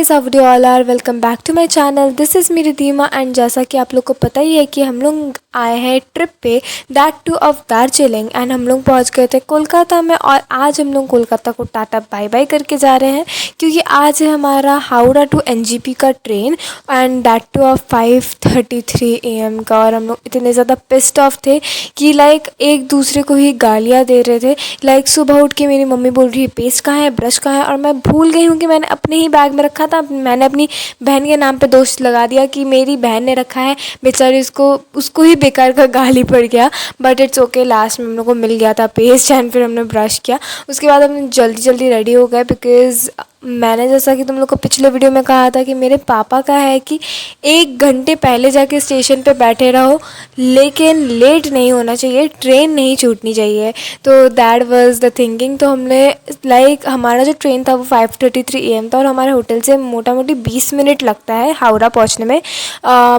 Guys, how you all are. Welcome back to my channel. This is me Ridhima and जैसा कि आप लोग को पता ही है कि हम लोग आए हैं ट्रिप पे, that two of Darjeeling. And हम लोग पहुंच गए थे कोलकाता में और आज हम लोग कोलकाता को टाटा बाय बाय करके जा रहे हैं क्योंकि आज है हमारा हावड़ा टू एनजेपी का train and that two of 5:33 AM का। और हम लोग इतने ज़्यादा पिस्ड ऑफ थे कि लाइक एक दूसरे को ही गालियाँ दे रहे थे। लाइक सुबह उठ के मेरी मम्मी बोल रही है पेस्ट कहाँ है, ब्रश कहाँ है, और मैं भूल गई हूँ कि मैंने अपने ही बैग में रखा था। मैंने अपनी बहन के नाम पे दोष लगा दिया कि मेरी बहन ने रखा है, बेचारी उसको ही बेकार का गाली पड़ गया। बट इट्स ओके, लास्ट में हम लोग को मिल गया था पेस्ट एंड फिर हमने ब्रश किया। उसके बाद हम जल्दी जल्दी रेडी हो गए बिकॉज़ मैंने जैसा कि तुम लोग को पिछले वीडियो में कहा था कि मेरे पापा का है कि 1 घंटे पहले जाके स्टेशन पे बैठे रहो लेकिन लेट नहीं होना चाहिए, ट्रेन नहीं छूटनी चाहिए। तो दैट वाज द थिंकिंग। तो हमने लाइक हमारा जो ट्रेन था वो 5:33 AM था और हमारे होटल से मोटा मोटी 20 मिनट लगता है हावड़ा पहुंचने में।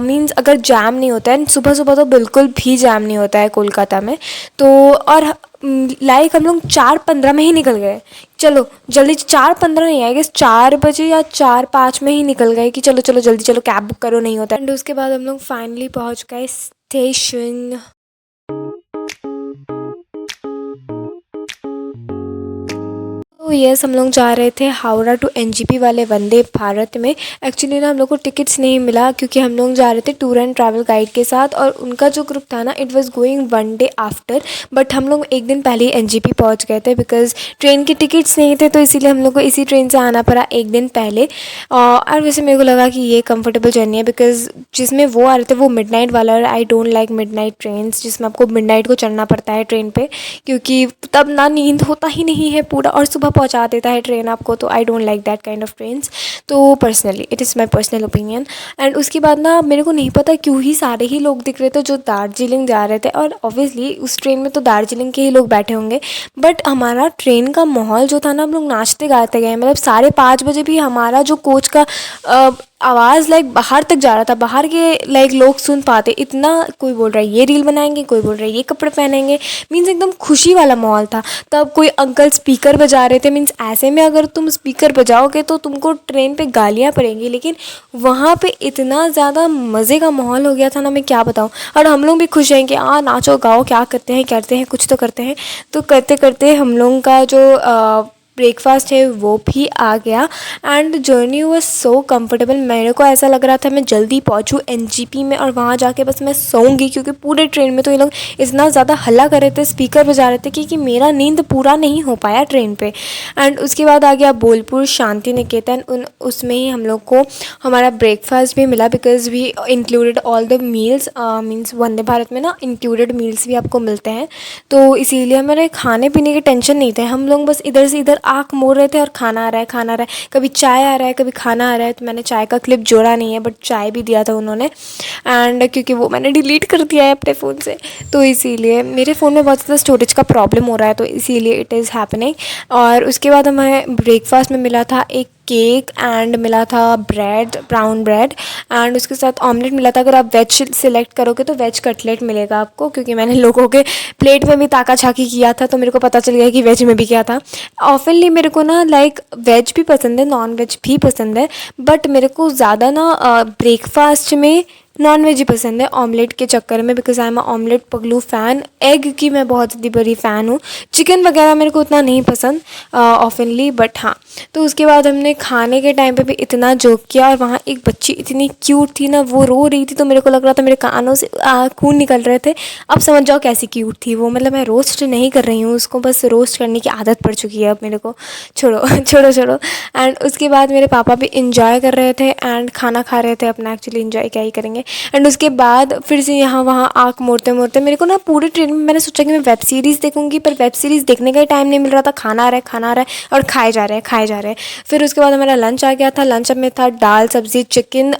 मींस अगर जाम नहीं होता है, सुबह सुबह तो बिल्कुल भी जाम नहीं होता है कोलकाता में। तो और लाइक हम लोग 4:15 में ही निकल गए। चलो जल्दी, 4:15 नहीं आएगा, 4 बजे या 4:05 में ही निकल गए कि चलो चलो जल्दी चलो, कैब बुक करो, नहीं होता। एंड उसके बाद हम लोग फाइनली पहुंच गए स्टेशन। तो यस, हम लोग जा रहे थे हावड़ा टू एनजेपी वाले वंदे भारत में। एक्चुअली ना हम लोग को टिकट्स नहीं मिला क्योंकि हम लोग जा रहे थे टूर एंड ट्रैवल गाइड के साथ और उनका जो ग्रुप था ना it was going 1 day after. But हम लोग एक दिन पहले ही एनजेपी पहुंच गए थे बिकॉज ट्रेन के टिकट्स नहीं थे, तो इसीलिए हम लोग को इसी ट्रेन से आना पड़ा एक दिन पहले। और वैसे मेरे को लगा कि ये कंफर्टेबल जर्नी है बिकॉज जिसमें वो आ रहे थे वो मिडनाइट वाला, और आई डोंट लाइक मिडनाइट ट्रेन्स जिसमें आपको मिडनाइट को चढ़ना पड़ता है ट्रेन पे, क्योंकि तब ना नींद होता ही नहीं है पूरा और सुबह पहुंचा देता है ट्रेन आपको। तो I don't like that kind of trains. तो personally it is my personal opinion. And उसके बाद ना मेरे को नहीं पता क्यों ही सारे ही लोग दिख रहे थे जो दार्जिलिंग जा रहे थे, और ऑब्वियसली उस ट्रेन में तो दार्जिलिंग के ही लोग बैठे होंगे। बट हमारा ट्रेन का माहौल जो था ना, हम लोग नाचते गाते गए। मतलब 5:30 बजे भी हमारा जो कोच का आवाज़ लाइक बाहर तक जा रहा था, बाहर के लाइक लोग सुन पाते इतना। कोई बोल रहा है ये रील बनाएंगे, कोई बोल रहा है ये कपड़े पहनेंगे, मीन्स एकदम खुशी वाला माहौल था। तब कोई अंकल स्पीकर बजा रहे थे, मीन्स ऐसे में अगर तुम स्पीकर बजाओगे तो तुमको ट्रेन पे गालियाँ पड़ेंगी, लेकिन वहाँ पे इतना ज़्यादा मज़े का माहौल हो गया था ना, मैं क्या बताऊँ। और हम लोग भी खुश हैं कि नाचो गाओ, क्या करते हैं कुछ तो करते हैं। तो करते करते हम लोगों का जो ब्रेकफास्ट है वो भी आ गया and journey was so comfortable. मेरे को ऐसा लग रहा था मैं जल्दी पहुंचूँ एनजेपी में और वहाँ जाके बस मैं सोऊंगी, क्योंकि पूरे ट्रेन में तो ये लोग इतना ज़्यादा हल्ला कर रहे थे, स्पीकर बजा रहे थे कि मेरा नींद पूरा नहीं हो पाया ट्रेन पे। एंड उसके बाद आ गया बोलपुर शांति निकेतन। उसमें ही हम लोग को हमारा ब्रेकफास्ट भी मिला because we included all the meals. Means Vande Bharat में ना इंक्लूडेड मील्स भी आपको मिलते हैं, तो इसीलिए हमारे खाने पीने की टेंशन नहीं थे। हम लोग बस इधर से इधर आँख मोड़ रहे थे और खाना आ रहा है, खाना आ रहा है, कभी चाय आ रहा है, कभी खाना आ रहा है। तो मैंने चाय का क्लिप जोड़ा नहीं है बट चाय भी दिया था उन्होंने, एंड क्योंकि वो मैंने डिलीट कर दिया है अपने फ़ोन से, तो इसीलिए मेरे फ़ोन में बहुत ज़्यादा स्टोरेज का प्रॉब्लम हो रहा है, तो इसीलिए इट इज़ हैपनिंग। और उसके बाद हमें ब्रेकफास्ट में मिला था एक केक एंड मिला था ब्रेड, ब्राउन ब्रेड, एंड उसके साथ ऑमलेट मिला था। अगर आप वेज सिलेक्ट करोगे तो वेज कटलेट मिलेगा आपको, क्योंकि मैंने लोगों के प्लेट में भी ताका झाकी किया था तो मेरे को पता चल गया कि वेज में भी क्या था। ऑफनली मेरे को ना लाइक वेज भी पसंद है, नॉन वेज भी पसंद है, बट मेरे को ज़्यादा ना ब्रेकफास्ट में नॉन वेज ही पसंद है ऑमलेट के चक्कर में, बिकॉज आई एम ऑमलेट पगलू फ़ैन। एग की मैं बहुत ही बड़ी फ़ैन हूँ। चिकन वगैरह मेरे को उतना नहीं पसंद ऑफनली, बट हाँ। तो उसके बाद हमने खाने के टाइम पे भी इतना जोक किया, और वहाँ एक बच्ची इतनी क्यूट थी ना, वो रो रही थी तो मेरे को लग रहा था मेरे कानों से खून निकल रहे थे। अब समझ जाओ कैसी क्यूट थी वो। मतलब मैं रोस्ट नहीं कर रही हूँ उसको, बस रोस्ट करने की आदत पड़ चुकी है अब मेरे को। छोड़ो छोड़ो छोड़ो। एंड उसके बाद मेरे पापा भी इंजॉय कर रहे थे एंड खाना खा रहे थे अपना। एक्चुअली इंजॉय क्या ही करेंगे। एंड उसके बाद फिर से यहाँ वहाँ आँख मोड़ते मोड़ते मेरे को ना पूरे ट्रेन में मैंने सोचा कि मैं वेब सीरीज़ देखूँगी, पर वेब सीरीज़ देखने का ही टाइम नहीं मिल रहा था। खाना आ रहा है, खाना आ रहा है और खाए जा रहे हैं, खाए जा रहे हैं। फिर उसके बाद हमारा लंच आ गया था। लंच में था दाल सब्ज़ी चिकन,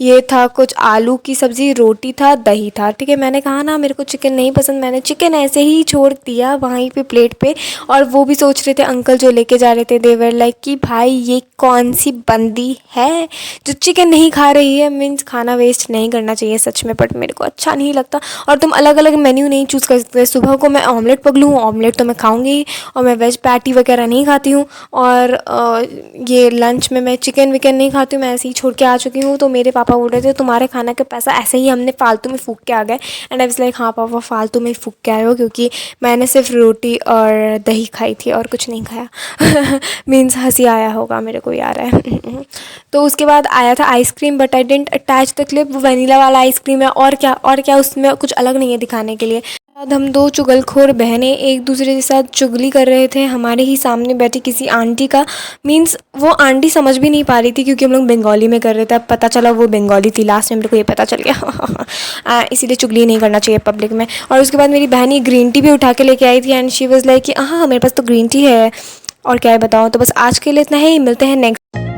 ये था कुछ आलू की सब्ज़ी, रोटी था, दही था। ठीक है, मैंने कहा ना मेरे को चिकन नहीं पसंद, मैंने चिकन ऐसे ही छोड़ दिया वहीं पे प्लेट पे। और वो भी सोच रहे थे अंकल जो लेके जा रहे थे, देवर लाइक कि भाई ये कौन सी बंदी है जो चिकन नहीं खा रही है, मीन्स खाना वेस्ट टिकट्स नहीं करना चाहिए सच में, बट मेरे को अच्छा नहीं लगता। और तुम अलग अलग मेन्यू नहीं चूज़ कर सकते। सुबह को मैं ऑमलेट पगलू हूँ, ऑमलेट तो मैं खाऊंगी ही, और मैं वेज पैटी वगैरह नहीं खाती हूँ, और ये लंच में मैं चिकन विकन नहीं खाती हूँ, मैं ऐसे ही छोड़ के आ चुकी हूँ। तो मेरे पापा बोल रहे थे तुम्हारे खाना का पैसा ऐसे ही हमने फालतू में फूक के आ गए। एंड आई वाज लाइक हाँ पापा फालतू में फूक के आए हो, क्योंकि मैंने सिर्फ रोटी और दही खाई थी और कुछ नहीं खाया। मीन्स हंसी आया होगा मेरे को, याद है। तो उसके बाद आया था ice cream, but I didn't attach the clip. वो वनीला वाला आइसक्रीम है, और क्या उसमें कुछ अलग नहीं है दिखाने के लिए। बाद हम दो चुगलखोर बहनें एक दूसरे के साथ चुगली कर रहे थे हमारे ही सामने बैठी किसी आंटी का। मीन्स वो आंटी समझ भी नहीं पा रही थी, क्योंकि हम लोग बंगाली में कर रहे थे। अब पता चला वो बंगाली थी, लास्ट में मेरे को ये पता चल गया। इसीलिए चुगली नहीं करना चाहिए पब्लिक में। और उसके बाद मेरी बहन ये ग्रीन टी भी उठा के लेके आई थी, एंड शी वाज लाइक कि हाँ मेरे पास तो ग्रीन टी है। और क्या है बताओ। तो बस आज के लिए इतना ही, मिलते हैं नेक्स्ट।